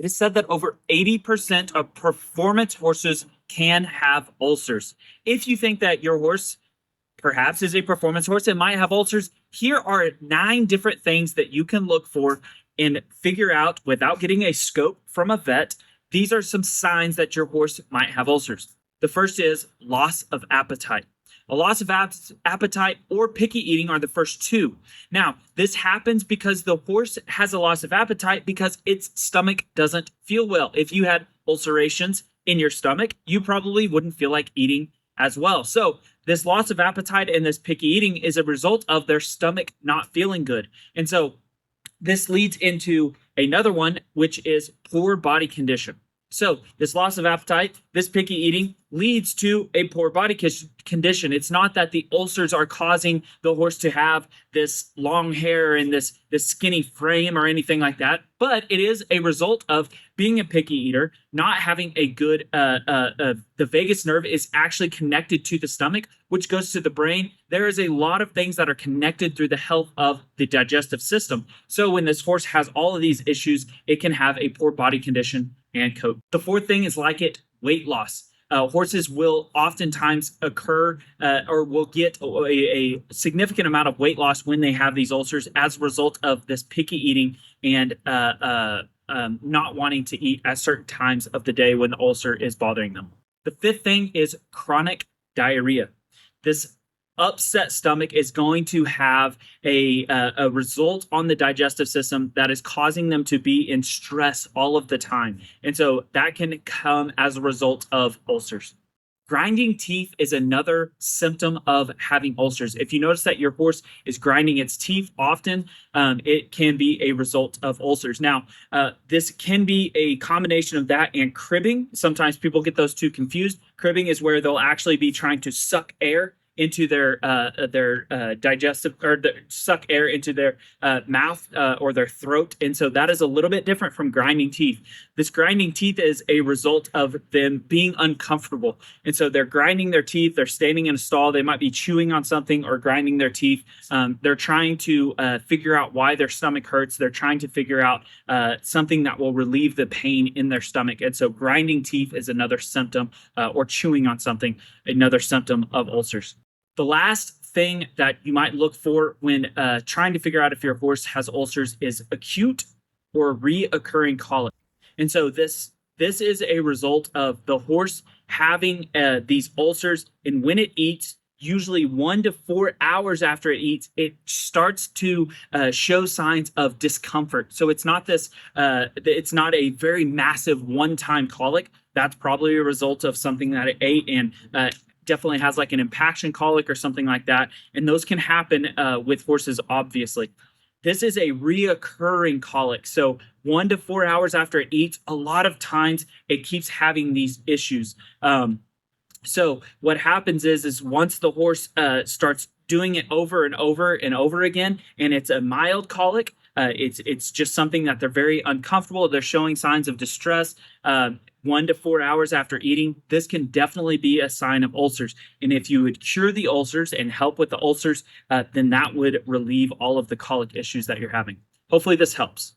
It is said that over 80% of performance horses can have ulcers. If you think that your horse perhaps is a performance horse and might have ulcers, here are 9 different things that you can look for and figure out without getting a scope from a vet. These are some signs that your horse might have ulcers. The first is loss of appetite. A loss of appetite or picky eating are the first 2. Now, this happens because the horse has a loss of appetite because its stomach doesn't feel well. If you had ulcerations in your stomach, you probably wouldn't feel like eating as well. So this loss of appetite and this picky eating is a result of their stomach not feeling good. And so this leads into another one, which is poor body condition. So this loss of appetite, this picky eating leads to a poor body condition. It's not that the ulcers are causing the horse to have this long hair and this skinny frame or anything like that, but it is a result of being a picky eater, not having a good, the vagus nerve is actually connected to the stomach, which goes to the brain. There is a lot of things that are connected through the health of the digestive system. So when this horse has all of these issues, it can have a poor body condition and coat. The fourth thing is weight loss. Horses will oftentimes occur or will get a significant amount of weight loss when they have these ulcers as a result of this picky eating and not wanting to eat at certain times of the day when the ulcer is bothering them. The fifth thing is chronic diarrhea. This upset stomach is going to have a result on the digestive system that is causing them to be in stress all of the time. And so that can come as a result of ulcers. Grinding teeth is another symptom of having ulcers. If you notice that your horse is grinding its teeth often, it can be a result of ulcers. Now, this can be a combination of that and cribbing. Sometimes people get those two confused. Cribbing is where they'll actually be trying to suck air into their digestive or suck air into their mouth or their throat. And so that is a little bit different from grinding teeth. This grinding teeth is a result of them being uncomfortable. And so they're grinding their teeth. They're standing in a stall. They might be chewing on something or grinding their teeth. They're trying to figure out why their stomach hurts. They're trying to figure out something that will relieve the pain in their stomach. And so grinding teeth is another symptom or chewing on something, another symptom of ulcers. The last thing that you might look for when trying to figure out if your horse has ulcers is acute or reoccurring colic. And so this is a result of the horse having these ulcers, and when it eats, usually 1 to 4 hours after it eats, it starts to show signs of discomfort. So it's not it's not a very massive one-time colic. That's probably a result of something that it ate and definitely has like an impaction colic or something like that. And those can happen with horses, obviously. This is a reoccurring colic. So 1 to 4 hours after it eats, a lot of times it keeps having these issues. So what happens is once the horse starts doing it over and over and over again, and it's a mild colic, it's just something that they're very uncomfortable. They're showing signs of distress. 1 to 4 hours after eating, this can definitely be a sign of ulcers. And if you would cure the ulcers and help with the ulcers, then that would relieve all of the colic issues that you're having. Hopefully this helps.